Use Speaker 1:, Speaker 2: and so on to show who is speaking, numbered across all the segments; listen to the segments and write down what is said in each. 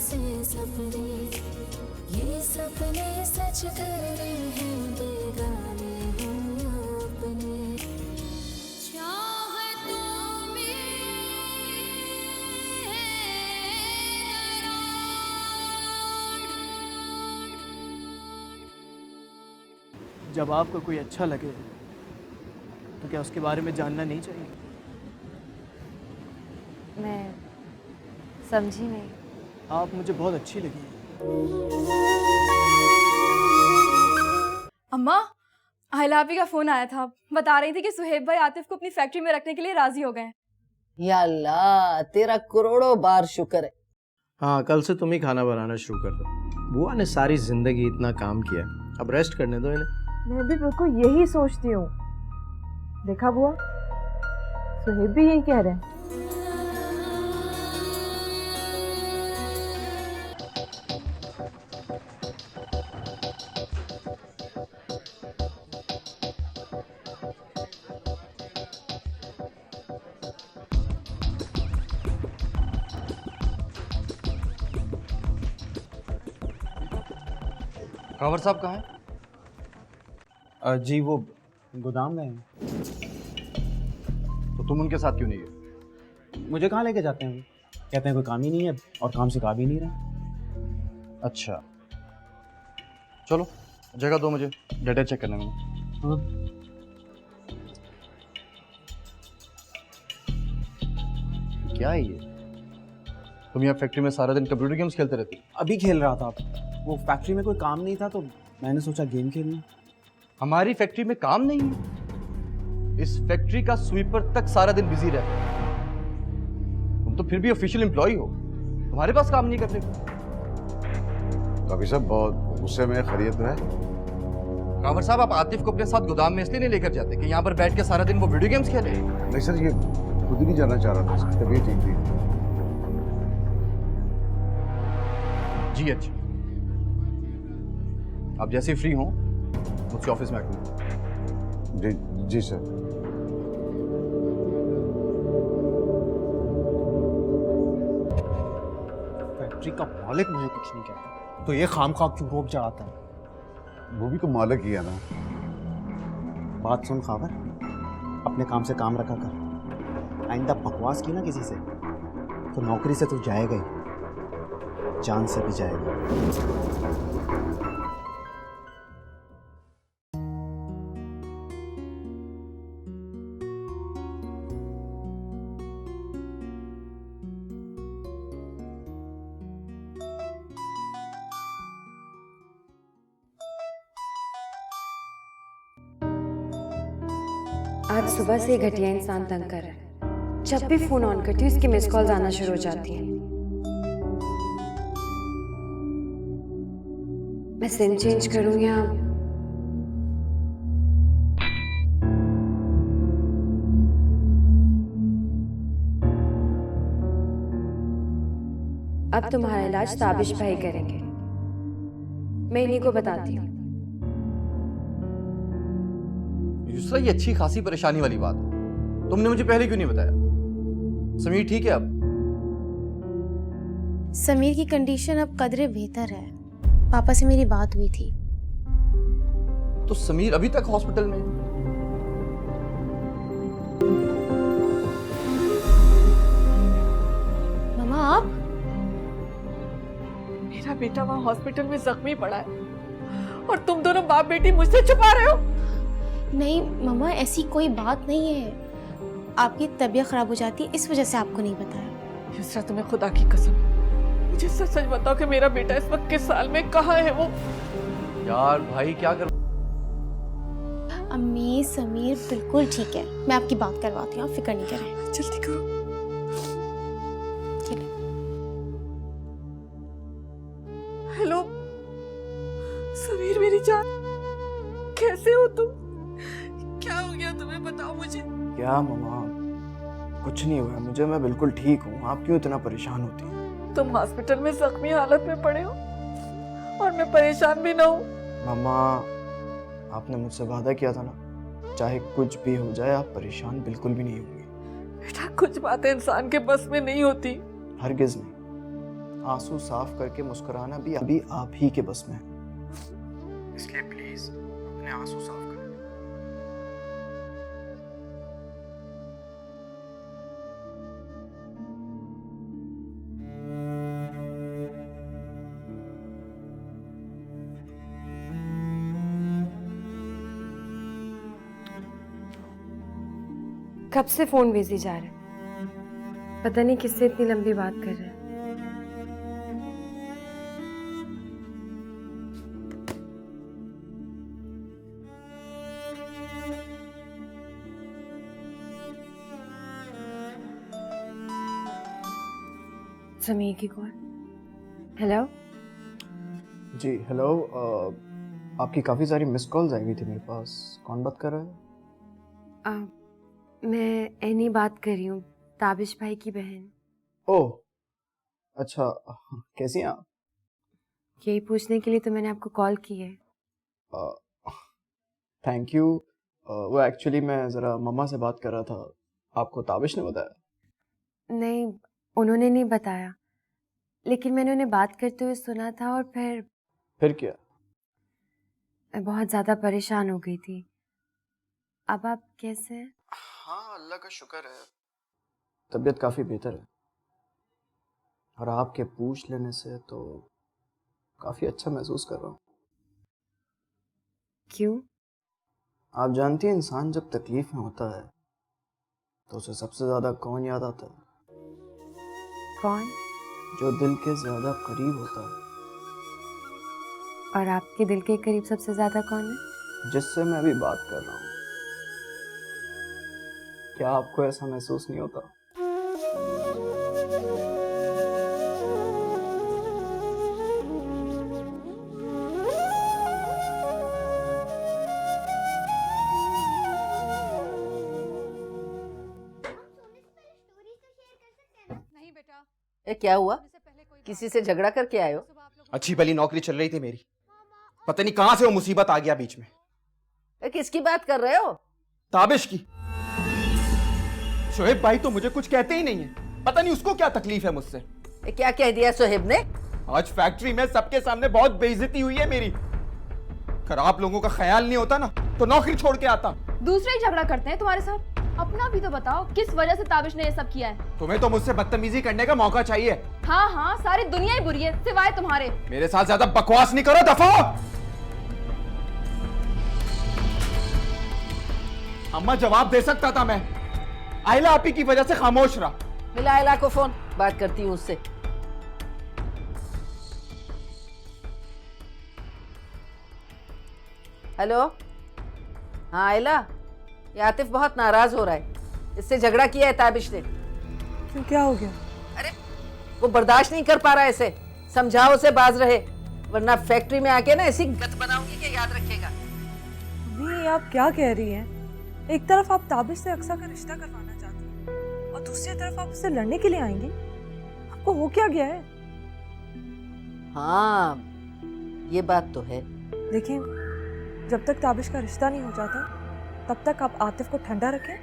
Speaker 1: से सपने, ये सपने सच कर रहे हैं, बेगाने हम अपने। चाहतों में
Speaker 2: जब आपको कोई अच्छा लगे तो क्या उसके बारे में जानना नहीं चाहिए?
Speaker 3: मैं समझी नहीं।
Speaker 2: आप मुझे बहुत अच्छी लगी।
Speaker 4: अम्मा, अहिला भाभी का फोन आया था, बता रही थी कि सुहेब भाई आतिफ को अपनी फैक्ट्री में रखने के लिए राजी हो गए हैं।
Speaker 5: या अल्लाह, तेरा करोड़ों बार शुक्र है।
Speaker 6: हाँ, कल से तुम ही खाना बनाना शुरू कर दो। बुआ ने सारी जिंदगी इतना काम किया, अब रेस्ट करने दो इन्हें।
Speaker 3: मैं भी बिल्कुल यही सोचती हूँ। देखा बुआ, सुहेब भी यही कह रहे हैं।
Speaker 7: खबर साहब कहाँ है?
Speaker 8: जी वो गोदाम गए हैं।
Speaker 7: तो तुम उनके साथ क्यों नहीं गए?
Speaker 8: मुझे कहाँ लेके जाते हैं वो? कहते हैं कोई काम ही नहीं है और काम से भी नहीं रहे।
Speaker 7: अच्छा, चलो जगह दो मुझे डेटा चेक करने में।
Speaker 8: हाँ।
Speaker 7: क्या है ये? तुम यहाँ फैक्ट्री में सारा दिन कंप्यूटर गेम्स खेलते रहते हो?
Speaker 8: अभी खेल रहा था, वो फैक्ट्री में कोई काम नहीं था तो मैंने सोचा गेम खेल लूं।
Speaker 7: हमारी फैक्ट्री में काम नहीं है? इस फैक्ट्री का स्वीपर तक सारा दिन बिजी रहता है। तुम तो फिर भी ऑफिशियल एम्प्लॉय हो, तुम्हारे पास काम नहीं करने को।
Speaker 9: काफी सब बहुत गुस्से में खरीद रहे।
Speaker 7: कांवर साहब, आप आतिफ को अपने साथ गोदाम में इसलिए नहीं लेकर जाते कि यहाँ पर बैठ के सारा दिन वो वीडियो गेम्स खेले?
Speaker 9: नहीं सर, ये खुद ही नहीं जाना चाह रहा था, इसकी तबीयत ठीक थी।
Speaker 7: जी अच्छा, आप जैसे फ्री हो मुझसे ऑफिस में आकर।
Speaker 9: जी जी सर।
Speaker 8: फैक्ट्री का मालिक मुझे कुछ नहीं कहता तो ये खामखा क्यों रोक जाता है?
Speaker 9: वो भी तो मालिक ही है ना।
Speaker 8: बात सुन खाबर, अपने काम से काम रखा कर। आइंदा बकवास की ना किसी से तो नौकरी से तू जाएगा ही, जान से भी जाएगा।
Speaker 3: आज सुबह से घटिया इंसान तंग कर रहा है। जब भी फोन ऑन करती हूँ इसकी मिस कॉल्स आना शुरू हो जाती हैं। मैं सिम चेंज करूँ या अब तुम्हारा इलाज ताबिश भाई करेंगे। मैं इन्हीं को बताती हूँ।
Speaker 7: युसरा, ये अच्छी खासी परेशानी वाली बात है, तुमने मुझे पहले क्यों नहीं बताया? समीर ठीक है अब?
Speaker 10: समीर की कंडीशन अब कदरे बेहतर है। पापा से मेरी बात हुई थी।
Speaker 7: तो समीर अभी तक हॉस्पिटल में है?
Speaker 10: मामा आप?
Speaker 4: मेरा बेटा वहाँ हॉस्पिटल में जख्मी पड़ा है और तुम दोनों बाप बेटी मुझसे छुपा रहे हो।
Speaker 10: नहीं मामा, ऐसी कोई बात नहीं है। आपकी तबीयत खराब हो जाती है, इस वजह से आपको नहीं बताया।
Speaker 4: युसरा, तुम्हें खुदा की कसम, मुझे सच सच बताओ कि मेरा बेटा इस वक्त किस साल में कहाँ है वो?
Speaker 7: यार भाई क्या कर।
Speaker 10: अम्मी, समीर बिल्कुल ठीक है। मैं आपकी बात करवाती हूँ, आप फिक्र नहीं करें।
Speaker 4: जल्दी करो। हेलो समीर, मेरी जान, कैसे हो तुम? क्या हो गया तुम्हें, बताओ मुझे।
Speaker 2: क्या मम्मा, कुछ नहीं हुआ मुझे, मैं बिल्कुल ठीक हूँ। आप क्यों इतना परेशान होती हैं?
Speaker 4: तुम हॉस्पिटल में जख्मी हालत में पड़े हो और मैं परेशान भी ना हूँ।
Speaker 2: मम्मा, आपने मुझसे वादा किया था ना, चाहे कुछ भी हो जाए आप परेशान बिल्कुल भी नहीं होंगे।
Speaker 4: बेटा, कुछ बातें इंसान के बस में नहीं होती।
Speaker 2: हरगिज नहीं। आंसू साफ करके मुस्कुराना भी अभी आप ही के बस में है, इसलिए प्लीज अपने आंसू साफ करें।
Speaker 3: कब से फोन बिजी जा रहा है, पता नहीं किससे इतनी लंबी बात कर रहा है। समीर की कॉल। हेलो।
Speaker 2: जी हेलो, आपकी काफ़ी सारी मिस कॉल्स आई हुई थी मेरे पास। कौन बात कर रहा है?
Speaker 3: मैं एनी बात कर रही हूँ, ताबिश भाई की बहन।
Speaker 2: ओह अच्छा, कैसी हैं आप?
Speaker 3: यही पूछने के लिए तो मैंने आपको कॉल की है।
Speaker 2: Thank you. वो एक्चुअली मैं ज़रा मम्मा से बात कर रहा था। आपको ताबिश ने बताया?
Speaker 3: नहीं, उन्होंने नहीं बताया, लेकिन मैंने उन्हें बात करते हुए सुना था और
Speaker 2: फिर क्या?
Speaker 3: मैं बहुत ज़्यादा परेशान हो गई थी। अब आप कैसे हैं?
Speaker 2: हाँ अल्लाह का शुक्र है, तबीयत काफ़ी बेहतर है। और आपके पूछ लेने से तो काफ़ी अच्छा महसूस कर रहा हूँ।
Speaker 3: क्यों?
Speaker 2: आप जानती हैं, इंसान जब तकलीफ में होता है तो उसे सबसे ज़्यादा कौन याद आता है?
Speaker 3: कौन?
Speaker 2: जो दिल के ज़्यादा करीब होता है।
Speaker 3: और आपके दिल के करीब सबसे ज़्यादा कौन है?
Speaker 2: जिससे मैं अभी बात कर रहा हूँ। क्या आपको ऐसा महसूस नहीं होता?
Speaker 5: ए, क्या हुआ? किसी से झगड़ा करके आए हो?
Speaker 7: अच्छी भली नौकरी चल रही थी मेरी, पता नहीं कहां से वो मुसीबत आ गया बीच में।
Speaker 5: ए, किसकी बात कर रहे हो?
Speaker 7: ताबिश की। शोएब भाई तो मुझे कुछ कहते ही नहीं है, पता नहीं उसको क्या तकलीफ है मुझसे।
Speaker 5: ए, क्या कह दिया सोहेब ने?
Speaker 7: आज फैक्ट्री में सबके सामने बहुत बेइज्जती हुई है मेरी। अगर आप लोगों का ख्याल नहीं होता ना तो नौकरी छोड़ के आता।
Speaker 11: दूसरे ही झगड़ा करते हैं तुम्हारे साथ, अपना भी तो बताओ, किस वजह से ताबिश ने ये सब किया है?
Speaker 7: तुम्हें तो मुझसे बदतमीजी करने का मौका चाहिए।
Speaker 11: हाँ हाँ, सारी दुनिया ही बुरी है सिवाय तुम्हारे।
Speaker 7: मेरे साथ ज्यादा बकवास नहीं करो, दफा। अम्मा जवाब दे सकता था मैं, आयला आपी की वजह से खामोश रहा।
Speaker 5: मिला आयला को फोन, बात करती हूँ उससे। हेलो। हाँ आयला, ये आतिफ बहुत नाराज हो रहा है, इससे झगड़ा किया है ताबिश ने।
Speaker 4: क्यों, क्या हो गया?
Speaker 5: अरे वो बर्दाश्त नहीं कर पा रहा है इसे, समझाओ उसे बाज रहे, वरना फैक्ट्री में आके ना ऐसी गत बनाऊंगी कि याद रखेगा।
Speaker 4: अम्मी आप क्या कह रही हैं? एक तरफ आप ताबिश से अक्सा का रिश्ता करवाना चाहती हैं और दूसरी तरफ आप उससे लड़ने के लिए आएंगी। आपको हो क्या गया है?
Speaker 5: हाँ ये बात तो है।
Speaker 4: देखिए, जब तक ताबिश का रिश्ता नहीं हो जाता तब तक आप आतिफ को ठंडा रखें,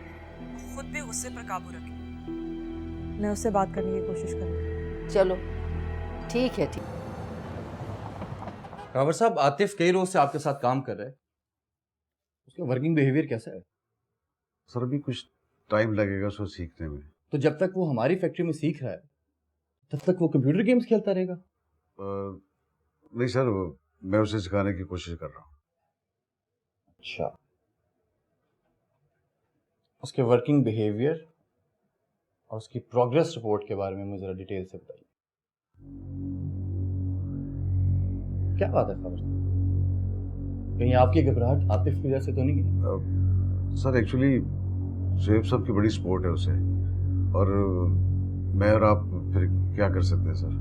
Speaker 4: खुद भी गुस्से पर काबू रखें। मैं उससे बात करने की कोशिश करूँगी।
Speaker 5: चलो ठीक है। ठीक।
Speaker 7: कावर साहब, आतिफ कई रोज से आपके साथ काम कर रहा है, उसका वर्किंग बिहेवियर कैसा है?
Speaker 9: सर अभी कुछ टाइम लगेगा उसको सीखने में।
Speaker 7: तो जब तक वो हमारी फैक्ट्री में सीख रहा है तब तक वो कंप्यूटर गेम्स खेलता रहेगा?
Speaker 9: नहीं सर, मैं उसे सिखाने की कोशिश कर रहा हूँ।
Speaker 7: अच्छा, उसके वर्किंग बिहेवियर और उसकी प्रोग्रेस रिपोर्ट के बारे में मुझे जरा डिटेल से बताइए। क्या बात है खबर? कहीं आपकी घबराहट आतिफ की वजह से तो नहीं है?
Speaker 9: सर एक्चुअली शोएब साहब की बड़ी सपोर्ट है उसे, और मैं और आप फिर क्या कर सकते हैं सर?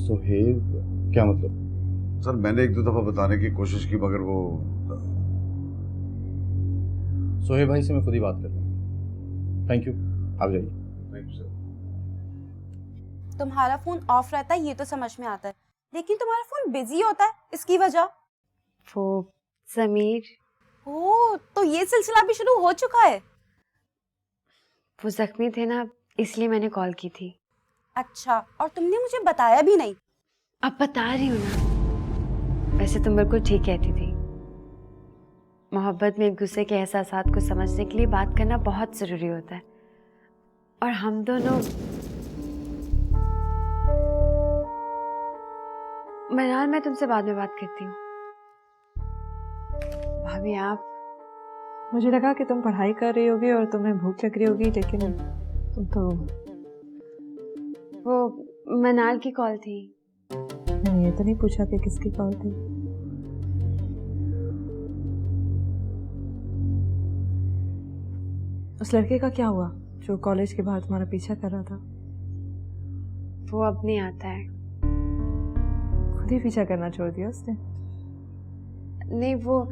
Speaker 7: सोहेब क्या मतलब?
Speaker 9: सर मैंने एक दो दफा बताने की कोशिश की मगर वो।
Speaker 7: सोहेब भाई से मैं खुद ही बात कर रहा हूँ। थैंक यू, आप जाइए।
Speaker 9: Thank you sir.
Speaker 12: तुम्हारा फोन ऑफ रहता है ये तो समझ में आता है, लेकिन तुम्हारा फोन बिजी होता है, इसकी वजह?
Speaker 3: वो समीर।
Speaker 12: ओह, तो ये सिलसिला भी शुरू हो चुका है?
Speaker 3: वो जख्मी थे ना, इसलिए मैंने कॉल की थी।
Speaker 12: अच्छा, और तुमने मुझे बताया भी नहीं।
Speaker 3: अब बता रही हूँ ना। वैसे तुम बिल्कुल ठीक कहती थी। मोहब्बत में एक दूसरे के एहसासात को समझने के लिए बात करना बहुत जरूरी होता है। और हम दोनों, मनाल, मैं तुमसे बाद में बात करती हूँ। भाभी आप,
Speaker 4: मुझे लगा कि तुम पढ़ाई कर रही होगी और तुम्हें भूख लग रही होगी, लेकिन तुम तो।
Speaker 3: वो मनाल की कॉल थी।
Speaker 4: मैंने ये तो नहीं पूछा कि किसकी कॉल थी। उस लड़के का क्या हुआ जो कॉलेज के बाद तुम्हारा पीछा कर रहा था?
Speaker 3: वो अब नहीं आता है।
Speaker 4: खुद ही पीछा करना छोड़ दिया उसने?
Speaker 3: नहीं, वो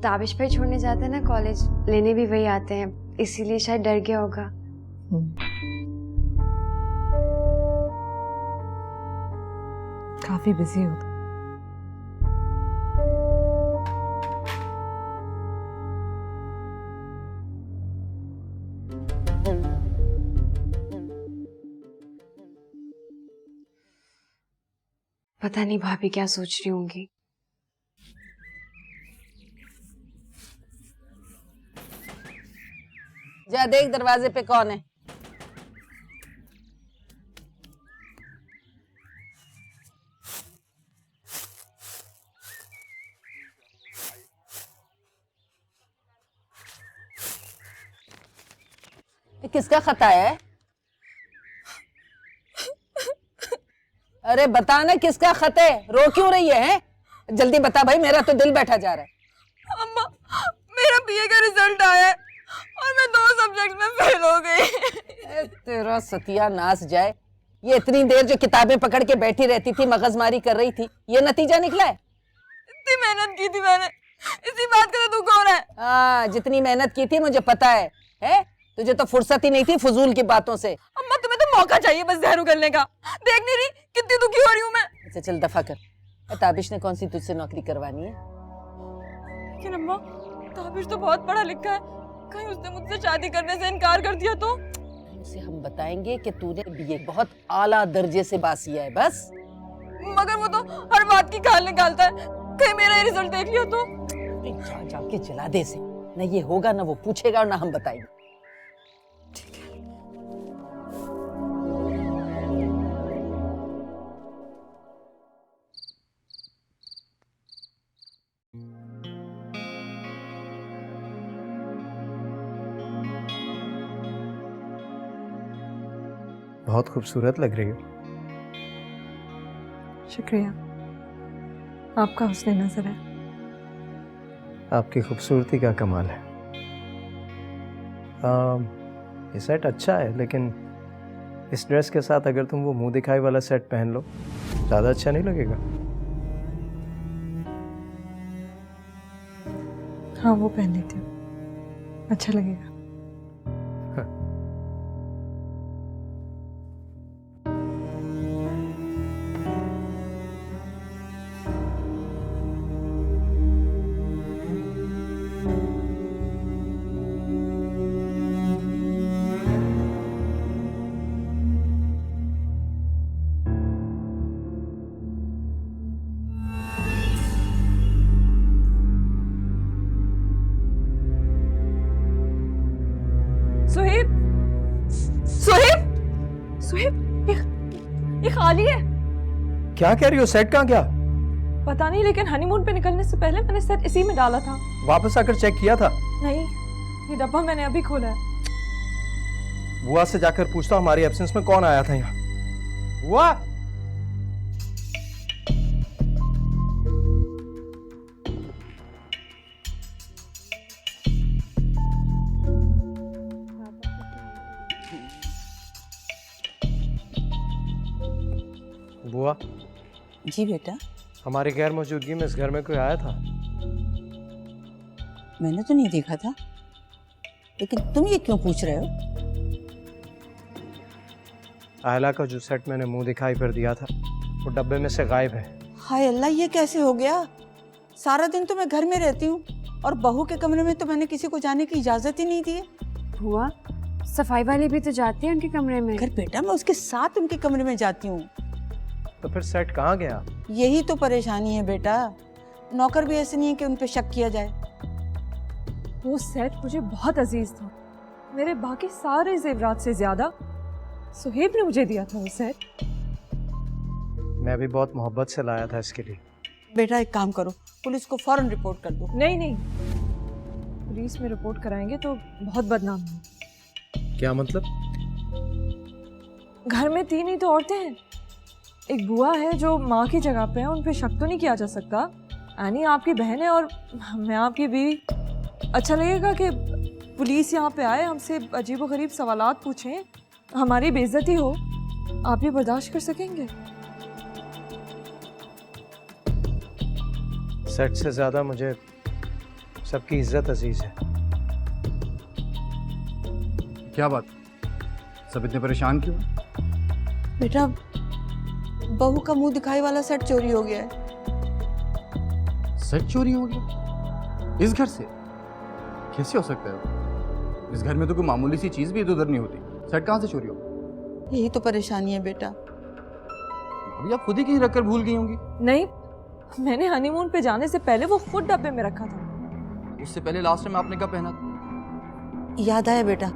Speaker 3: ताबिश भाई छोड़ने जाते हैं ना कॉलेज, लेने भी वही आते हैं, इसीलिए शायद डर गया होगा।
Speaker 4: काफी बिजी हो।
Speaker 3: पता नहीं भाभी क्या सोच रही होंगी।
Speaker 5: जा देख दरवाजे पे कौन है। ये किसका खत आया है? अरे बता ना किसका खत है, रो क्यों रही है? जल्दी बता भाई, मेरा तो दिल बैठा जा रहा है।
Speaker 4: अम्मा, मेरा बीए का रिजल्ट आया है और मैं 2 सब्जेक्ट में फेल हो गई।
Speaker 5: तेरा सत्यानाश जाए। ये इतनी देर जो किताबें पकड़ के बैठी रहती थी, मगजमारी कर रही थी, ये नतीजा निकला है?
Speaker 4: इतनी मेहनत की थी मैंने, इसी बात का तो दुख हो रहा है।
Speaker 5: हाँ, जितनी मेहनत की थी मुझे पता है? तुझे तो फुर्सत ही नहीं थी फजूल की बातों से।
Speaker 4: अम्मा, तुम्हें तो मौका चाहिए बस ज़हर उगलने का। देख नहीं रही कितनी दुखी हो रही हूँ मैं।
Speaker 5: अच्छा चल दफा कर। ताबिश ने कौन सी तुझसे नौकरी करवानी है?
Speaker 4: लेकिन अम्मा, ताबिश तो बहुत पढ़ा लिखा है, कहीं उसने मुझसे शादी करने से इनकार कर दिया तो?
Speaker 5: उसे हम बताएंगे कि तूने बीए बहुत आला दर्जे से पास किया है बस।
Speaker 4: मगर वो तो हर बात की खाल निकालता है, कहीं मेरा ये रिजल्ट देख लिया तो?
Speaker 5: जाके जला दे से, न ये होगा ना वो पूछेगा और ना हम बताएंगे।
Speaker 6: बहुत खूबसूरत लग रही हो।
Speaker 4: शुक्रिया, आपका हुस्न नजर है।
Speaker 6: आपकी खूबसूरती का कमाल है। ये सेट अच्छा है, लेकिन इस ड्रेस के साथ अगर तुम वो मुंह दिखाई वाला सेट पहन लो, ज़्यादा अच्छा नहीं लगेगा?
Speaker 4: हाँ, वो पहन लेती हूँ, अच्छा लगेगा। सुहेब, सुहेब, सुहेब, ये खाली है।
Speaker 6: क्या कह रही हो? सेट कहाँ गया?
Speaker 4: पता नहीं, लेकिन हनीमून पे निकलने से पहले मैंने सेट इसी में डाला था।
Speaker 6: वापस आकर चेक किया था?
Speaker 4: नहीं, ये डब्बा मैंने अभी खोला है।
Speaker 6: बुआ से जाकर पूछता हूँ हमारी एब्सेंस में कौन आया था यहाँ। बुआ, बुआ।
Speaker 5: जी बेटा।
Speaker 6: हमारी गैर मौजूदगी में इस घर में कोई आया था?
Speaker 5: मैंने तो नहीं देखा था, लेकिन तुम ये क्यों पूछ रहे हो?
Speaker 6: आयला का जो सेट मैंने मुंह दिखाई पर दिया था, वो डब्बे में से गायब है।
Speaker 5: हाय अल्लाह, ये कैसे हो गया? सारा दिन तो मैं घर में रहती हूँ और बहू के कमरे में तो मैंने किसी को जाने की इजाजत ही नहीं दी है।
Speaker 3: हुआ सफाई वाले भी तो जाते हैं उनके कमरे में।
Speaker 13: अगर बेटा मैं उसके साथ उनके कमरे में जाती हूँ।
Speaker 6: तो फिर सेट कहाँ गया?
Speaker 13: यही तो परेशानी है बेटा, नौकर भी ऐसे नहीं है कि उन पे शक किया जाए।
Speaker 4: वो सेट मुझे बहुत अजीज था, मेरे बाकी सारे जेवरात से ज्यादा सुहेब ने मुझे दिया था वो सेट।
Speaker 6: मैं भी बहुत मोहब्बत से लाया था इसके लिए।
Speaker 13: बेटा एक काम करो, पुलिस को फौरन रिपोर्ट कर दो।
Speaker 4: नहीं, पुलिस में रिपोर्ट कराएंगे तो बहुत बदनाम होंगे।
Speaker 6: क्या मतलब?
Speaker 4: घर में 3 ही तो औरतें हैं, एक बुआ है जो माँ की जगह पे है, उन पे शक तो नहीं किया जा सकता। एनी आपकी बहन है और मैं आपकी बीवी। अच्छा लगेगा कि पुलिस यहाँ पे आए, हमसे अजीबोगरीब सवालात पूछें, हमारी बेइज्जती हो? आप ये बर्दाश्त कर सकेंगे?
Speaker 6: सेट से ज्यादा मुझे सबकी इज्जत अजीज है।
Speaker 7: क्या बात, सब इतने परेशान क्यों?
Speaker 13: बेटा बहू का मुंह दिखाई वाला सेट चोरी हो गया है।
Speaker 7: सेट चोरी हो गया? इस घर से? कैसे हो सकता है? इस घर में तो कोई मामूली सी चीज भी इधर उधर नहीं होती, सेट कहाँ से चोरी हो?
Speaker 13: यही तो परेशानी है बेटा।
Speaker 7: अभी आप खुद ही कहीं रखकर भूल गई होंगी।
Speaker 4: नहीं, मैंने हनीमून पे जाने से पहले वो खुद डब्बे में रखा था।
Speaker 7: उससे पहले लास्ट टाइम आपने कब पहना था?
Speaker 13: याद आया बेटा,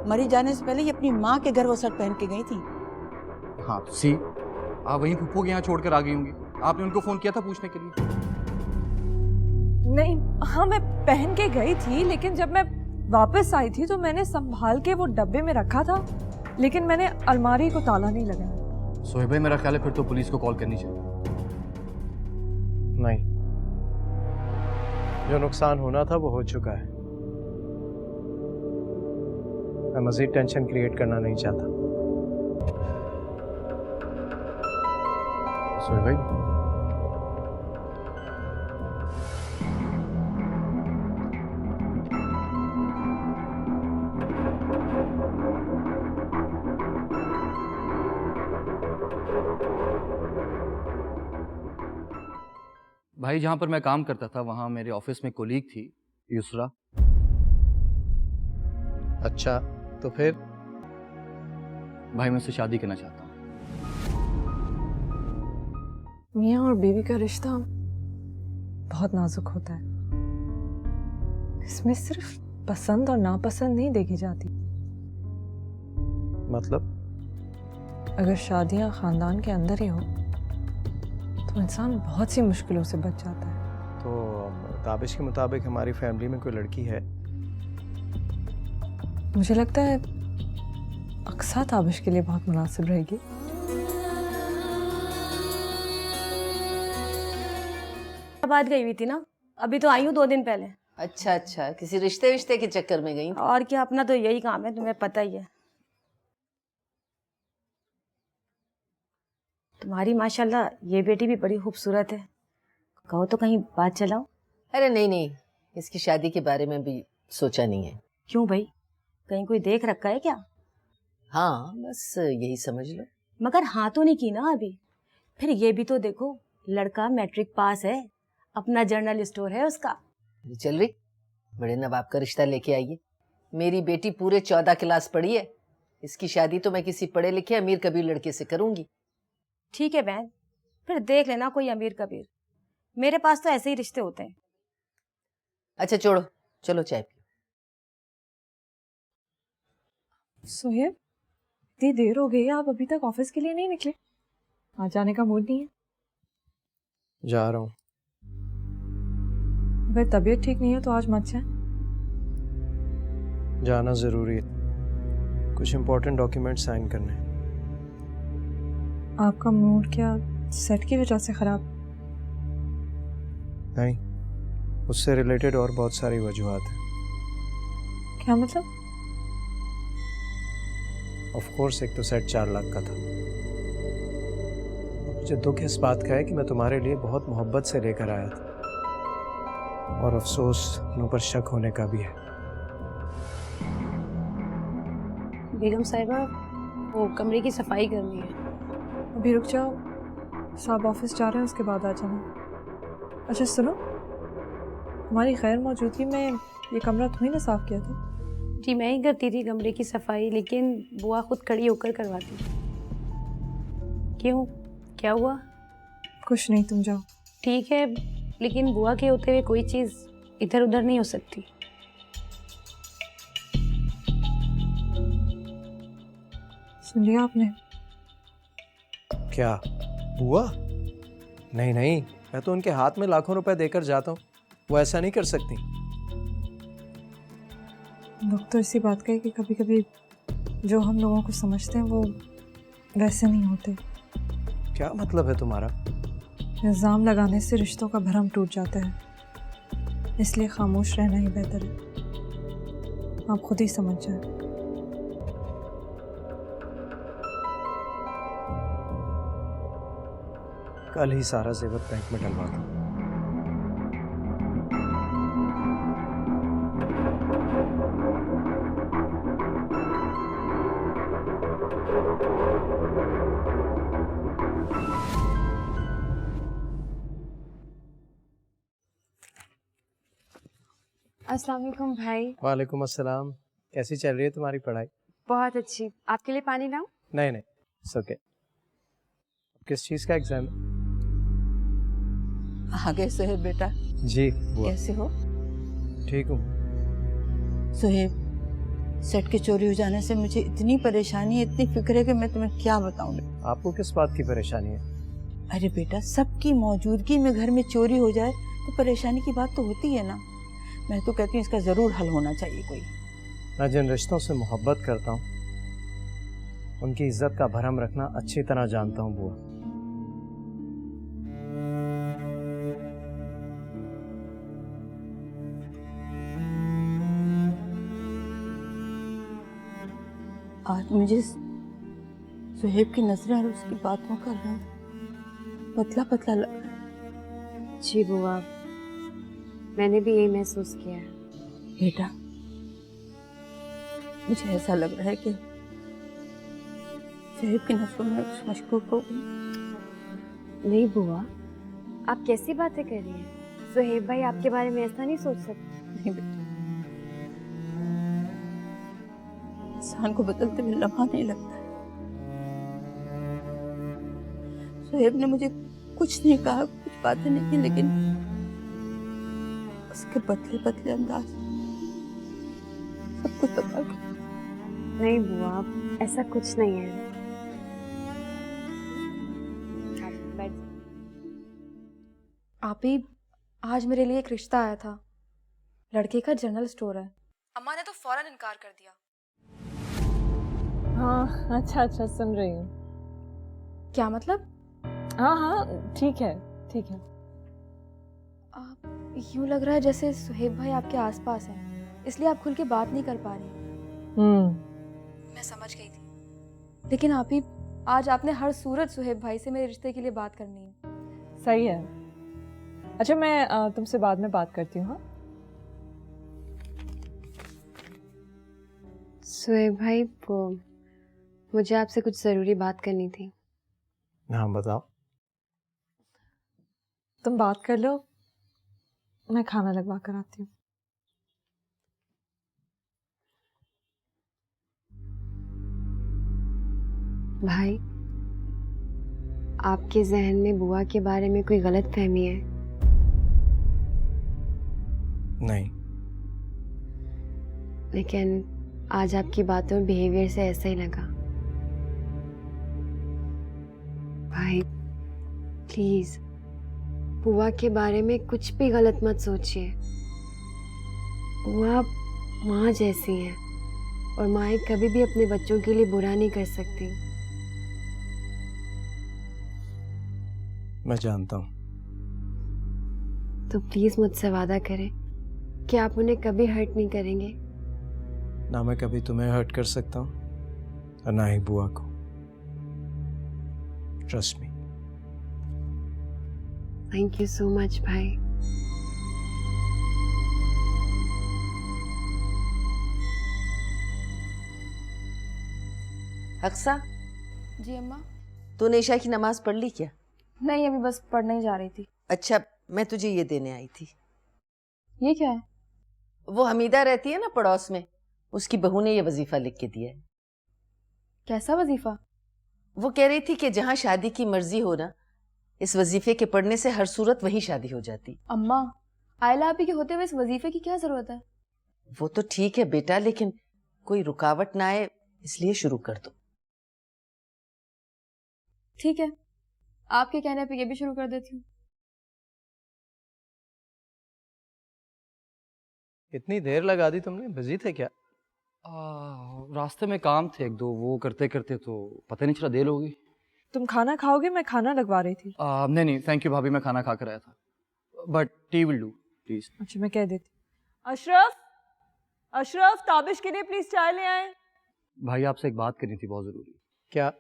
Speaker 13: मरी जाने से पहले ही अपनी माँ के घर वो शर्ट पहन के गई थी।
Speaker 7: हाँ तो सी, आप वहीं फुप्पो के यहाँ छोड़कर आ गई होंगी। आपने उनको फोन किया था पूछने के लिए?
Speaker 4: नहीं, हाँ मैं पहन के गई थी, लेकिन जब मैं वापस आई थी तो मैंने संभाल के वो डब्बे में रखा था, लेकिन मैंने अलमारी को ताला नहीं लगाया।
Speaker 7: सोहेब भाई, मेरा ख्याल है फिर तो पुलिस को कॉल करनी चाहिए।
Speaker 6: नहीं, जो नुकसान होना था वो हो चुका है। मैं मजीद टेंशन क्रिएट करना नहीं चाहता।
Speaker 7: सोहेब भाई, भाई जहां पर मैं काम करता था वहां मेरे ऑफिस में कोलीग थी युसरा।
Speaker 6: अच्छा, तो फिर?
Speaker 7: भाई मैं उससे शादी करना चाहता हूँ।
Speaker 4: मियाँ और बीवी का रिश्ता बहुत नाजुक होता है, इसमें सिर्फ पसंद और नापसंद नहीं देखी जाती।
Speaker 6: मतलब?
Speaker 4: अगर शादियां खानदान के अंदर ही हो तो इंसान बहुत सी मुश्किलों से बच जाता है।
Speaker 6: तो ताबिश के मुताबिक हमारी फैमिली में कोई लड़की है?
Speaker 4: मुझे लगता है अक्सा ताबिश के लिए बहुत मुनासिब रहेगी।
Speaker 10: बात गई हुई थी ना, अभी तो आई हूँ 2 दिन पहले।
Speaker 5: अच्छा, किसी रिश्ते विश्ते के चक्कर में गई?
Speaker 10: और क्या, अपना तो यही काम है, तुम्हें पता ही है। तुम्हारी माशाल्लाह ये बेटी भी बड़ी खूबसूरत है, कहो तो कहीं बात चलाओ।
Speaker 5: अरे नहीं, इसकी शादी के बारे में भी सोचा नहीं है।
Speaker 10: क्यों भाई, कहीं कोई देख रखा है क्या?
Speaker 5: हाँ बस यही समझ लो।
Speaker 10: मगर हाँ तो नहीं की ना अभी। फिर ये भी तो देखो, लड़का मैट्रिक पास है, अपना जर्नल स्टोर है उसका।
Speaker 5: चल रही, बड़े नवाब का रिश्ता लेके आइए। मेरी बेटी पूरे 14 क्लास पढ़ी है, इसकी शादी तो मैं किसी पढ़े लिखे अमीर कबीर लड़के से करूंगी।
Speaker 10: ठीक है बहन, फिर देख लेना कोई अमीर कबीर, मेरे पास तो ऐसे ही रिश्ते होते हैं।
Speaker 5: अच्छा छोड़ो, चलो चाय पी।
Speaker 4: सोहेब, इतनी देर हो गई है, आप अभी तक ऑफिस के लिए नहीं निकले? आज जाने का मूड नहीं है?
Speaker 6: जा रहा हूँ।
Speaker 4: अगर तबीयत ठीक नहीं है तो आज मत जाए।
Speaker 6: जाना जरूरी है, कुछ इम्पोर्टेंट डॉक्यूमेंट साइन करने हैं।
Speaker 4: आपका मूड क्या सेट की वजह से खराब?
Speaker 6: नहीं, उससे रिलेटेड और बहुत सारी वजूहात हैं।
Speaker 4: क्या मतलब?
Speaker 6: ऑफ कोर्स, एक तो सेट 4 लाख का था। मुझे दुख इस बात का है कि मैं तुम्हारे लिए बहुत मोहब्बत से लेकर आया था, और अफसोस मुझ पर शक होने का भी है।
Speaker 10: बेगम साहिबा, वो कमरे की सफाई करनी है।
Speaker 4: अभी रुक जाओ, साहब ऑफिस जा रहे हैं, उसके बाद आ जाना। अच्छा सुनो, हमारी खैर मौजूदगी में ये कमरा तुम्हीं ने साफ किया था?
Speaker 10: जी मैं ही करती थी कमरे की सफाई, लेकिन बुआ खुद खड़ी होकर करवाती। क्यों, क्या हुआ?
Speaker 4: कुछ नहीं, तुम जाओ।
Speaker 10: ठीक है, लेकिन बुआ के होते हुए कोई चीज़ इधर उधर नहीं हो सकती।
Speaker 4: सुन लिया आपने?
Speaker 6: क्या हुआ? नहीं नहीं, मैं तो उनके हाथ में लाखों रुपए देकर जाता हूँ, वो ऐसा नहीं कर सकती।
Speaker 4: लोग तो इसी बात का है कि कभी कभी जो हम लोगों को समझते हैं वो वैसे नहीं होते।
Speaker 6: क्या मतलब है तुम्हारा?
Speaker 4: इल्ज़ाम लगाने से रिश्तों का भरम टूट जाता है, इसलिए खामोश रहना ही बेहतर है। आप खुद ही समझ जाए।
Speaker 6: कल ही सारा जेवर बैंक में डलवा दो।
Speaker 3: अस्सलाम वालेकुम भाई।
Speaker 6: वालेकुम अस्सलाम। कैसी चल रही है तुम्हारी पढ़ाई?
Speaker 3: बहुत अच्छी। आपके लिए पानी लाऊं?
Speaker 6: नहीं नहीं, इट्स ओके। किस चीज़ का एग्जाम है?
Speaker 14: आगे सुहेब बेटा।
Speaker 6: जी बुआ।
Speaker 14: कैसे हो?
Speaker 6: ठीक हूँ।
Speaker 14: सुहेब, सेट के चोरी हो जाने से मुझे इतनी परेशानी है, इतनी फिक्र है कि मैं तुम्हें क्या बताऊं।
Speaker 6: आपको किस बात की परेशानी है?
Speaker 14: अरे बेटा, सबकी मौजूदगी में घर में चोरी हो जाए तो परेशानी की बात तो होती है ना। मैं तो कहती हूँ इसका जरूर हल होना चाहिए कोई।
Speaker 6: मैं जिन रिश्तों से मोहब्बत करता हूँ उनकी इज्जत का भरम रखना अच्छी तरह जानता हूँ बुआ।
Speaker 14: आज मुझे सुहेब की नजरें और उसकी बातों का रंग पतला पतला लग रहा है।
Speaker 3: जी बुआ, मैंने भी यही महसूस किया है।
Speaker 14: बेटा, मुझे ऐसा लग रहा है कि सुहेब की नजरों में कुछ मशकूक हो गई।
Speaker 3: नहीं बुआ, आप कैसी बातें कर रही हैं? सुहेब भाई आपके बारे में ऐसा नहीं सोच सकते।
Speaker 14: नहीं बेटा, इंसान को बदलते हुए लम्हा नहीं लगता है। सुहेब ने मुझे कुछ नहीं कहा, कुछ बातें नहीं की, लेकिन उसके पतले पतले अंदाज सब कुछ बता गया।
Speaker 3: नहीं बुआ, ऐसा कुछ नहीं है।
Speaker 11: आप ही, आज मेरे लिए एक रिश्ता आया था। लड़के का जनरल स्टोर है। अम्मा ने तो फौरन इनकार कर दिया।
Speaker 4: हाँ अच्छा अच्छा, सुन रही हूँ।
Speaker 11: क्या मतलब?
Speaker 4: हाँ हाँ ठीक है ठीक है।
Speaker 11: आप यूं लग रहा है जैसे सुहेब भाई आपके आसपास हैं, इसलिए आप खुल के बात नहीं कर पा रही। मैं समझ गई थी, लेकिन आप ही, आज आपने हर सूरत सुहेब भाई से मेरे रिश्ते के लिए बात करनी है।
Speaker 4: सही है। अच्छा, मैं तुमसे बाद में बात करती हूँ। हाँ
Speaker 3: सुहेब भाई, वो मुझे आपसे कुछ ज़रूरी बात करनी थी।
Speaker 6: हाँ बताओ।
Speaker 4: तुम बात कर लो, मैं खाना लगवा कर आती हूँ।
Speaker 3: भाई, आपके जहन में बुआ के बारे में कोई गलत फहमी है?
Speaker 6: नहीं।
Speaker 3: लेकिन आज आपकी बातों बिहेवियर से ऐसा ही लगा। भाई प्लीज, बुआ के बारे में कुछ भी गलत मत सोचिए। बुआ माँ जैसी हैं और माँ कभी भी अपने बच्चों के लिए बुरा नहीं कर सकती।
Speaker 6: मैं जानता हूँ।
Speaker 3: तो प्लीज मुझसे वादा करें कि आप उन्हें कभी हर्ट नहीं करेंगे।
Speaker 6: ना मैं कभी तुम्हें हर्ट कर सकता हूँ और ना ही बुआ को। Trust me.
Speaker 3: Thank you so much भाई।
Speaker 5: अक्सा,
Speaker 11: जी अम्मा।
Speaker 5: तूने ईशा की नमाज पढ़ ली क्या?
Speaker 11: नहीं, अभी बस पढ़ने ही जा रही थी।
Speaker 5: अच्छा, मैं तुझे ये देने आई थी।
Speaker 11: ये क्या है?
Speaker 5: वो हमीदा रहती है ना पड़ोस में, उसकी बहू ने ये वजीफा लिख के दिया है।
Speaker 11: कैसा वजीफा?
Speaker 5: वो कह रही थी कि जहाँ शादी की मर्जी हो ना, इस वजीफे के पढ़ने से हर सूरत वही शादी हो जाती।
Speaker 11: अम्मा, आयला आपी के होते हुए इस वजीफे की क्या जरूरत है?
Speaker 5: वो तो ठीक है बेटा, लेकिन कोई रुकावट ना आए इसलिए शुरू कर दो।
Speaker 11: ठीक है, आपके कहने पे ये भी शुरू कर देती हूँ।
Speaker 6: इतनी देर लगा दी तुमने, बिजी थे क्या?
Speaker 7: रास्ते में काम थे एक दो, वो करते करते तो पता नहीं चला, देर हो गई।
Speaker 4: तुम खाना खाओगे? मैं खाना लगवा रही थी।
Speaker 7: नहीं नहीं थैंक यू भाभी, मैं खाना खा कर आया था, but T will do please.
Speaker 4: अच्छा मैं कह देती। अशरफ, अशरफ ताबिश के लिए प्लीज चाय ले आए।
Speaker 7: भाई आपसे एक बात करनी थी, बहुत जरूरी।
Speaker 6: क्या?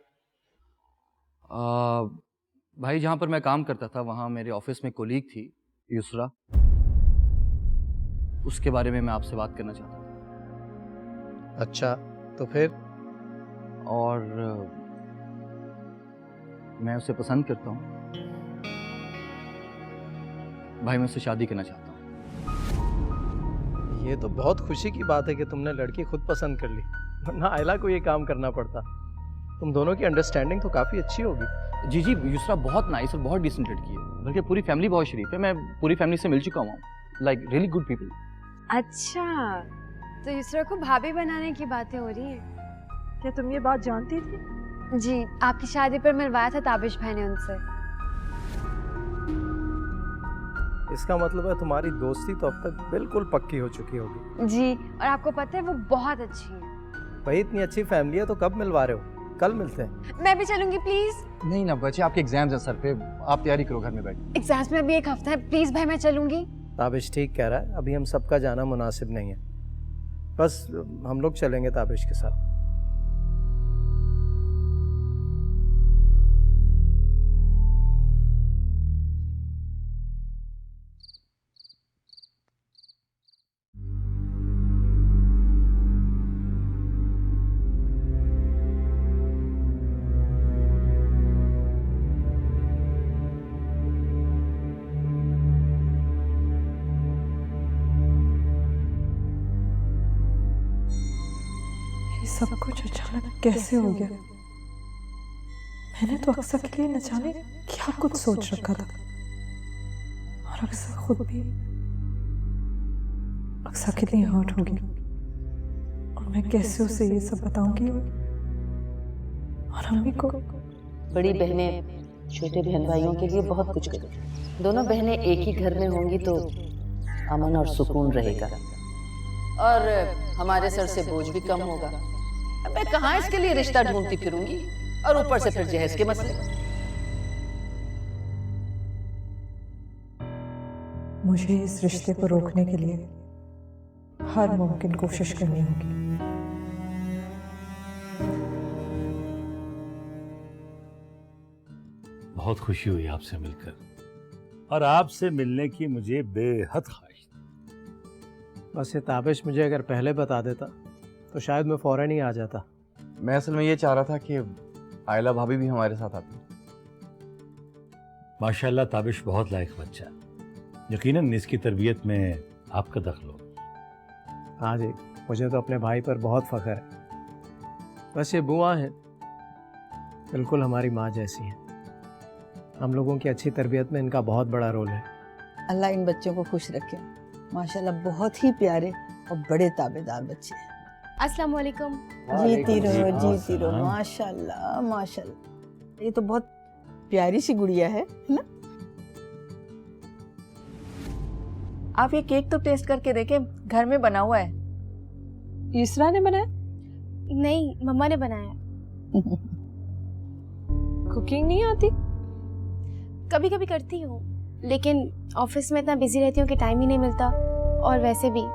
Speaker 7: भाई जहाँ पर मैं काम करता था वहाँ मेरे ऑफिस में कोलीग थी युसरा, उसके बारे में मैं आपसे बात करना चाहता था।
Speaker 6: अच्छा तो फिर?
Speaker 7: और मैं उसे पसंद करता हूँ भाई, मैं उससे शादी करना चाहता हूँ।
Speaker 6: ये तो बहुत खुशी की बात है कि तुमने लड़की खुद पसंद कर ली, वरना आयला को ये काम करना पड़ता। तुम दोनों की अंडरस्टैंडिंग तो काफी अच्छी होगी।
Speaker 7: जी जी, युसरा बहुत नाइस और बहुत डिसेंट लड़की है, बल्कि पूरी फैमिली बहुत शरीफ है। मैं पूरी फैमिली से मिल चुका हूँ, लाइक रियली गुड पीपल।
Speaker 3: अच्छा, तो युसरा को भाभी बनाने की बातें हो रही हैं।
Speaker 4: क्या तुम ये बात जानती थी?
Speaker 3: जी, आपकी शादी पर मिलवाया था ताबिश भाई ने उनसे।
Speaker 6: इसका मतलब है तुम्हारी दोस्ती तो अब तक बिल्कुल पक्की हो चुकी होगी।
Speaker 3: जी, और आपको पता है वो बहुत अच्छी है।
Speaker 6: भाई इतनी अच्छी फैमिली है तो कब मिलवा रहे हो? कल मिलते हैं।
Speaker 3: मैं भी चलूंगी प्लीज।
Speaker 7: नहीं ना बच्चे, आपके एग्जाम्स हैं सर पे, आप तैयारी करो घर में बैठ।
Speaker 3: एग्जाम्स में अभी एक हफ्ता है, प्लीज भाई मैं चलूंगी।
Speaker 6: ताबिश ठीक कह रहा है, अभी हम सबका जाना मुनासिब नहीं है, बस हम लोग चलेंगे ताबिश के साथ।
Speaker 4: सब कुछ अचानक कैसे हो गया? मैंने तो अक्सर के लिए न जाने क्या कुछ सोच रखा था, और अक्सर खुद भी अक्सर कितनी हर्ट होगी, और मैं कैसे उसे ये सब बताऊंगी और अम्मी को।
Speaker 5: बड़ी बहनें छोटे बहन भाइयों के लिए बहुत कुछ करती। दोनों बहनें एक ही घर में होंगी तो अमन और सुकून रहेगा, और हमारे सर से बोझ भी कम होगा। अब मैं कहाँ इसके लिए रिश्ता ढूंढती फिरूंगी, और ऊपर से फिर जहेज के मसले।
Speaker 4: मुझे इस रिश्ते को रोकने के लिए हर मुमकिन कोशिश करनी होगी।
Speaker 15: बहुत खुशी हुई आपसे मिलकर, और आपसे मिलने की मुझे बेहद ख्वाहिश थी।
Speaker 6: बस ये ताबिश मुझे अगर पहले बता देता तो शायद मैं फौरन ही आ जाता।
Speaker 7: मैं असल में ये चाह रहा था कि आयला भाभी भी हमारे साथ आती।
Speaker 15: माशाल्लाह ताबिश बहुत लायक बच्चा है, यकीनन इसकी तरबियत में आपका दखल हो।
Speaker 6: हाँ जी, मुझे तो अपने भाई पर बहुत फख्र है। बस ये बुआ है, बिल्कुल हमारी माँ जैसी है। हम लोगों की अच्छी तरबियत में इनका बहुत बड़ा रोल है।
Speaker 14: अल्लाह इन बच्चों को खुश रखे। माशाल्लाह बहुत ही प्यारे और बड़े ताबेदार बच्चे हैं।
Speaker 10: अस्सलाम वालेकुम।
Speaker 14: जीती रहो माशाल्लाह माशाल्लाह। ये तो बहुत प्यारी सी गुड़िया है ना?
Speaker 13: आप ये केक तो टेस्ट करके देखें, घर में बना हुआ है।
Speaker 4: युसरा ने बनाया?
Speaker 10: नहीं, मम्मा ने बनाया।
Speaker 4: कुकिंग नहीं आती?
Speaker 10: कभी कभी करती हूँ, लेकिन ऑफिस में इतना बिजी रहती हूँ कि टाइम ही नहीं मिलता। और वैसे भी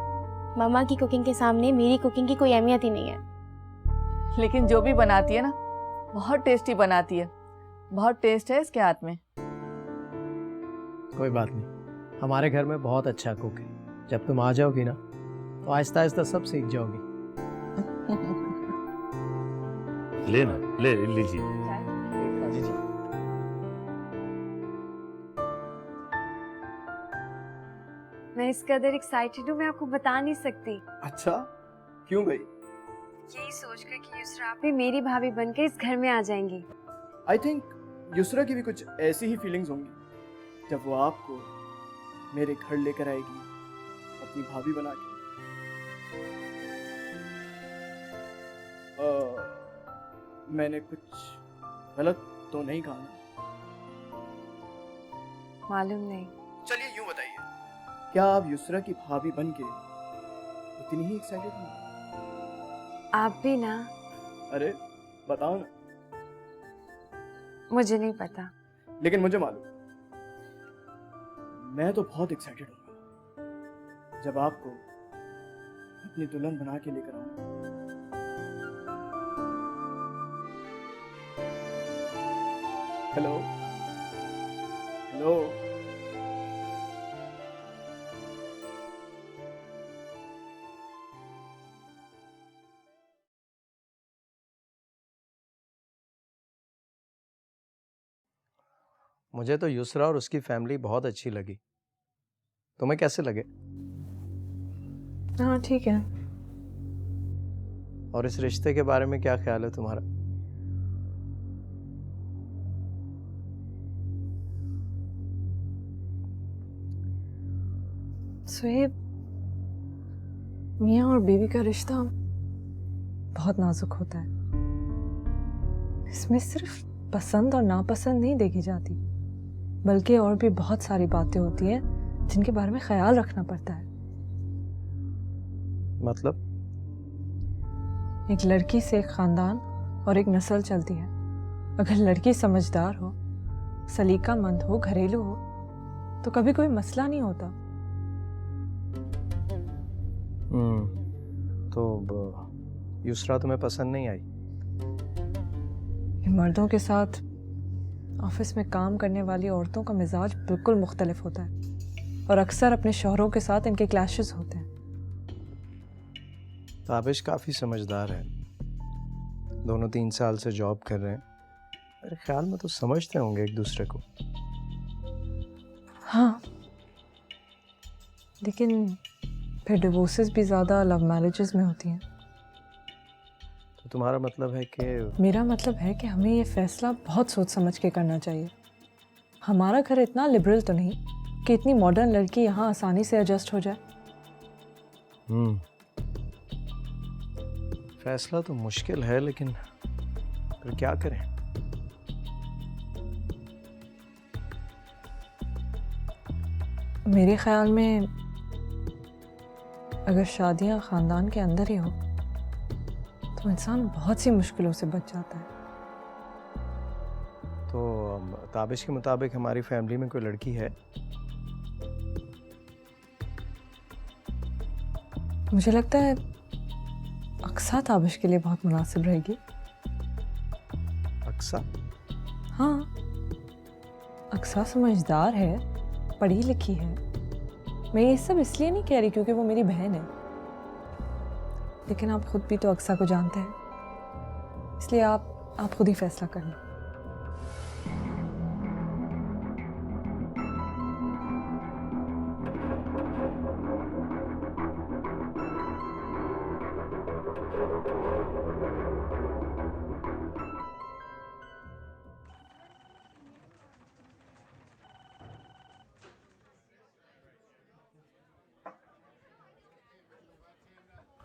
Speaker 10: मम्मा की कुकिंग के सामने मेरी कुकिंग की कोई अहमियत ही नहीं है।
Speaker 13: लेकिन जो भी बनाती है ना, बहुत टेस्टी बनाती है। बहुत टेस्ट है इसके हाथ में।
Speaker 6: कोई बात नहीं, हमारे घर में बहुत अच्छा कुक है। जब तुम आ जाओगी ना तो आहिस्ता आहिस्ता सब सीख जाओगी।
Speaker 15: लेना ले लीजिए।
Speaker 3: मैं इस कदर एक्साइटेड हूँ, मैं आपको बता नहीं सकती।
Speaker 2: अच्छा, क्यों भाई?
Speaker 3: यही सोचकर कि युसरा भी मेरी भाभी बनकर इस घर में आ जाएंगी।
Speaker 2: आई थिंक युसरा की भी कुछ ऐसी ही फीलिंग्स होंगी जब वो आपको मेरे घर लेकर आएगी अपनी भाभी बना के। मैंने कुछ गलत तो नहीं कहा ना?
Speaker 3: मालूम नहीं।
Speaker 2: चलिए यूं बताइए, क्या आप युसरा की भाभी बन के इतनी ही एक्साइटेड हैं?
Speaker 3: आप भी ना?
Speaker 2: अरे बताओ ना।
Speaker 3: मुझे नहीं पता।
Speaker 2: लेकिन मुझे मालूम, मैं तो बहुत एक्साइटेड हूँ जब आपको अपनी दुल्हन बना के लेकर आऊंगा। हेलो हेलो,
Speaker 6: मुझे तो युसरा और उसकी फैमिली बहुत अच्छी लगी। तुम्हें कैसे लगे?
Speaker 4: हाँ ठीक है।
Speaker 6: और इस रिश्ते के बारे में क्या ख्याल है तुम्हारा?
Speaker 4: सुहेब, मियाँ और बीवी का रिश्ता बहुत नाजुक होता है। इसमें सिर्फ पसंद और नापसंद नहीं देखी जाती, बल्कि और भी बहुत सारी बातें होती हैं जिनके बारे में ख्याल रखना पड़ता है।
Speaker 6: मतलब?
Speaker 4: एक लड़की से एक खानदान और एक नस्ल चलती है। अगर लड़की समझदार हो, सलीकामंद हो, घरेलू हो, तो कभी कोई मसला नहीं होता।
Speaker 6: तो युसरा तुम्हें पसंद नहीं आई?
Speaker 4: मर्दों के साथ ऑफिस में काम करने वाली औरतों का मिजाज बिल्कुल मुख्तलिफ होता है और अक्सर अपने शौहरों के साथ इनके क्लैशेस होते हैं।
Speaker 6: ताबिश काफ़ी समझदार है, दोनों 3 साल से जॉब कर रहे हैं। मेरे ख्याल में तो समझते होंगे एक दूसरे को।
Speaker 4: हाँ, लेकिन फिर डिवोर्सेस भी ज़्यादा लव मैरिजेस में होती हैं।
Speaker 6: तो तुम्हारा मतलब है कि?
Speaker 4: मेरा मतलब है कि हमें ये फैसला बहुत सोच समझ के करना चाहिए। हमारा घर इतना लिबरल तो नहीं कि इतनी मॉडर्न लड़की यहाँ आसानी से एडजस्ट हो जाए।
Speaker 6: फैसला तो मुश्किल है, लेकिन फिर क्या करें?
Speaker 4: मेरे ख्याल में अगर शादियाँ ख़ानदान के अंदर ही हो तो इंसान बहुत सी मुश्किलों से बच जाता है।
Speaker 6: तो ताबिश के मुताबिक हमारी फैमिली में कोई लड़की है?
Speaker 4: मुझे लगता है अक्सा ताबिश के लिए बहुत मुनासिब रहेगी।
Speaker 6: अक्सा?
Speaker 4: हाँ, अक्सा समझदार है, पढ़ी लिखी है। मैं ये सब इसलिए नहीं कह रही क्योंकि वो मेरी बहन है, लेकिन आप खुद भी तो अक्सा को जानते हैं, इसलिए आप खुद ही फैसला करना।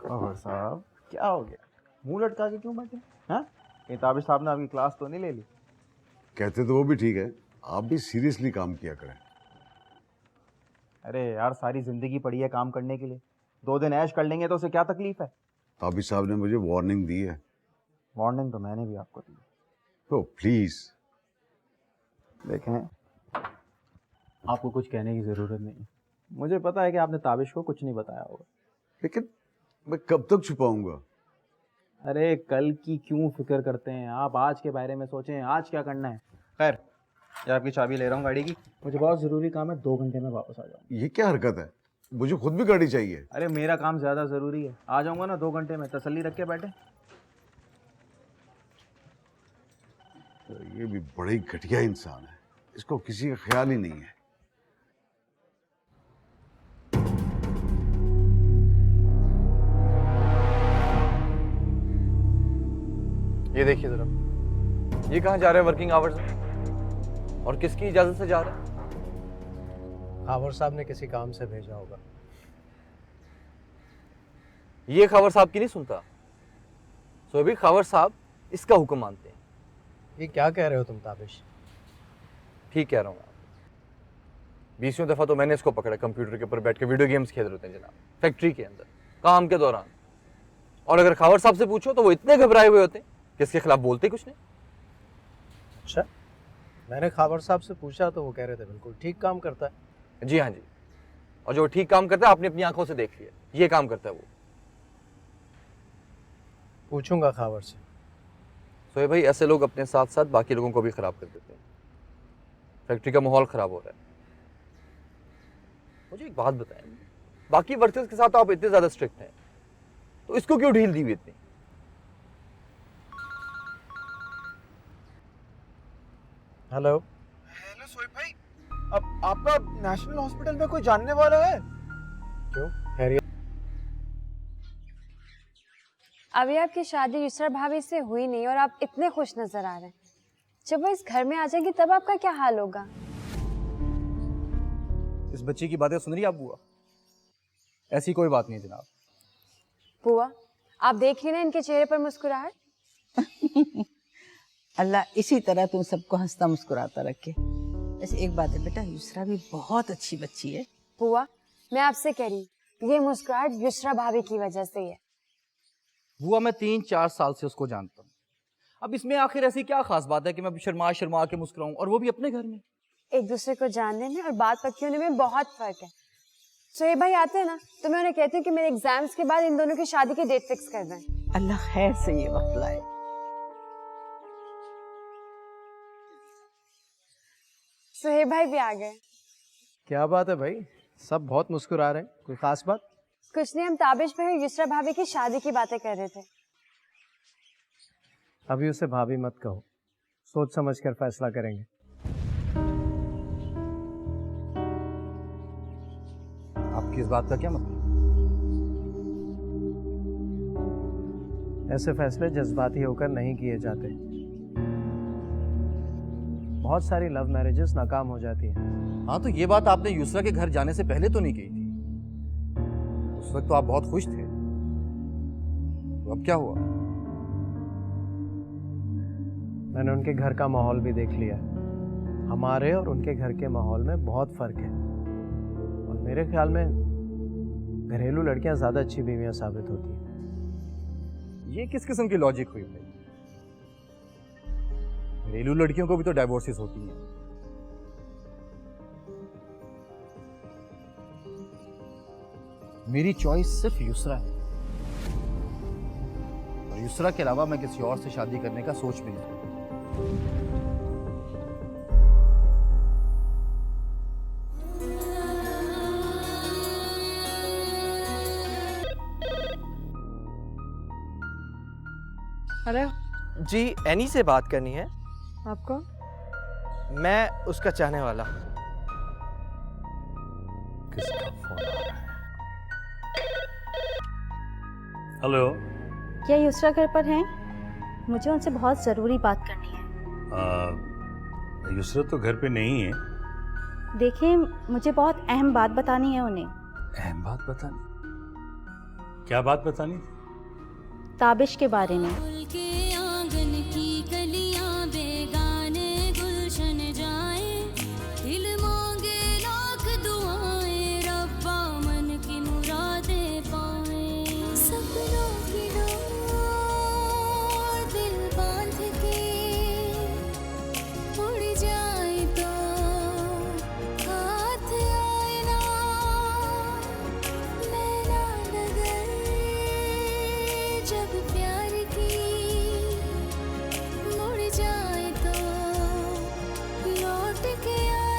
Speaker 8: और साहब क्या हो गया, मुंह लटका के क्यों बैठे? हाँ, कहीं ताबिश साहब ने आपकी क्लास तो नहीं ले ली?
Speaker 9: कहते तो वो भी ठीक है, आप भी सीरियसली काम किया करें।
Speaker 8: अरे यार, सारी जिंदगी पड़ी है काम करने के लिए, 2 दिन ऐश कर लेंगे तो उसे क्या तकलीफ है?
Speaker 9: ताबिश साहब ने मुझे वार्निंग दी है।
Speaker 8: वार्निंग तो मैंने भी आपको दी।
Speaker 9: तो प्लीज
Speaker 8: देखें, आपको कुछ कहने की जरूरत नहीं, मुझे पता है कि आपने ताबिश को कुछ नहीं बताया होगा।
Speaker 9: लेकिन मैं कब तक छुपाऊंगा?
Speaker 8: अरे कल की क्यों फिक्र करते हैं आप, आज के बारे में सोचें, आज क्या करना है। खैर, ये आपकी चाबी ले रहा हूँ गाड़ी की, मुझे बहुत ज़रूरी काम है, 2 घंटे में वापस आ जाऊँ।
Speaker 9: ये क्या हरकत है, मुझे खुद भी गाड़ी चाहिए।
Speaker 8: अरे मेरा काम ज़्यादा ज़रूरी है, आ जाऊँगा ना 2 घंटे में, तसल्ली रख के बैठे।
Speaker 9: तो ये भी बड़ी घटिया इंसान है, इसको किसी का ख्याल ही नहीं है।
Speaker 7: ये देखिए जरा, ये कहाँ जा रहे हैं वर्किंग आवर्स में, और किसकी इजाजत से जा रहे हैं?
Speaker 6: खावर साहब ने किसी काम से भेजा होगा।
Speaker 7: ये खावर साहब की नहीं सुनता, सो भी खावर साहब इसका हुक्म मानते हैं।
Speaker 6: ये क्या कह रहे हो तुम ताबिश?
Speaker 7: ठीक कह रहा हूँ। 20वीं दफा तो मैंने इसको पकड़ा कंप्यूटर के ऊपर बैठ के वीडियो गेम्स खेल रहे थे जनाब, फैक्ट्री के अंदर काम के दौरान। और अगर खावर साहब से पूछो तो वो इतने घबराए हुए होते कि इसके खिलाफ बोलते कुछ नहीं।
Speaker 6: अच्छा, मैंने खावर साहब से पूछा तो वो कह रहे थे बिल्कुल ठीक काम करता है।
Speaker 7: जी हाँ जी, और जो ठीक काम करता है आपने अपनी आंखों से देख लिया, ये काम करता है वो।
Speaker 6: पूछूंगा खावर से।
Speaker 7: सोहेब भाई, ऐसे लोग अपने साथ साथ बाकी लोगों को भी खराब कर देते हैं। फैक्ट्री का माहौल खराब हो रहा है। मुझे एक बात बताएं, बाकी वर्कर्स के साथ आप इतने ज्यादा स्ट्रिक्ट हैं, तो इसको क्यों ढील दी हुई इतनी?
Speaker 6: हेलो।
Speaker 8: हेलो सोहेब भाई, अब आपका नेशनल हॉस्पिटल में कोई जानने वाला है?
Speaker 6: क्यों, खैरियत?
Speaker 3: अभी आपकी शादी युसरा भाभी से हुई नहीं और आप इतने खुश नजर आ रहे हैं। जब वो इस घर में आ जाएगी तब आपका क्या हाल होगा?
Speaker 7: इस बच्ची की बातें सुन रही आप बुआ? ऐसी कोई बात नहीं जनाब।
Speaker 3: बुआ, आप देख रही ना इनके चेहरे पर मुस्कुराहट।
Speaker 14: अल्लाह इसी तरह तुम सबको हंसता मुस्कुराता रखे। वैसे एक बात है बेटा, युसरा भी बहुत अच्छी बच्ची है।
Speaker 3: बुआ, मैं आपसे कह रही हूँ, ये मुस्कुराहट युसरा भाभी की वजह से ही है।
Speaker 7: बुआ, मैं 3-4 साल से उसको जानता हूँ। अब इसमें आखिर ऐसी क्या खास बात है कि मैं शर्मा शर्मा के मुस्कुराऊं, और वो भी अपने घर में?
Speaker 3: एक दूसरे को जानने में और बात पक्की होने में बहुत फर्क है। सोहेब भाई आते हैं ना तो मैं उन्हें कहती हूँ कि मेरे एग्जाम्स के बाद इन दोनों की शादी की डेट फिक्स कर दें।
Speaker 14: अल्लाह खैर से ये वक्त लाए।
Speaker 3: सोहेब भाई भी आ गए।
Speaker 6: क्या बात है भाई, सब बहुत मुस्कुरा रहे हैं, कोई खास बात?
Speaker 3: कुछ नहीं, हम ताबिश भाई और युसरा भाभी की शादी की बातें कर रहे थे।
Speaker 6: अभी उसे भाभी मत कहो, सोच समझ कर फैसला करेंगे।
Speaker 7: आपकी इस बात का क्या मतलब?
Speaker 6: ऐसे फैसले जज्बाती होकर नहीं किए जाते। बहुत सारी लव मैरिजेस नाकाम हो जाती हैं।
Speaker 7: हाँ, तो ये बात आपने युसरा के घर जाने से पहले तो नहीं कही थी। उस वक्त तो आप बहुत खुश थे, तो अब क्या हुआ?
Speaker 6: मैंने उनके घर का माहौल भी देख लिया। हमारे और उनके घर के माहौल में बहुत फर्क है, और मेरे ख्याल में घरेलू लड़कियां ज्यादा अच्छी बीवियां साबित होती हैं।
Speaker 7: ये किस किस्म की लॉजिक हुई भाई? घरेलू लड़कियों को भी तो डाइवोर्सेस होती हैं। मेरी चॉइस सिर्फ युसरा है, और युसरा के अलावा मैं किसी और से शादी करने का सोच भी नहीं सकता।
Speaker 2: अरे जी, एनी से बात करनी है
Speaker 4: आपको?
Speaker 2: मैं उसका चाहने वाला।
Speaker 15: किसका फोन आ रहा है? हेलो।
Speaker 16: क्या युसरा घर पर हैं? मुझे उनसे बहुत ज़रूरी बात करनी है।
Speaker 15: युसरा तो घर पे नहीं है।
Speaker 16: देखिए, मुझे बहुत अहम बात बतानी है उन्हें।
Speaker 15: अहम बात बतानी? क्या बात बतानी?
Speaker 16: ताबिश के बारे में।
Speaker 1: के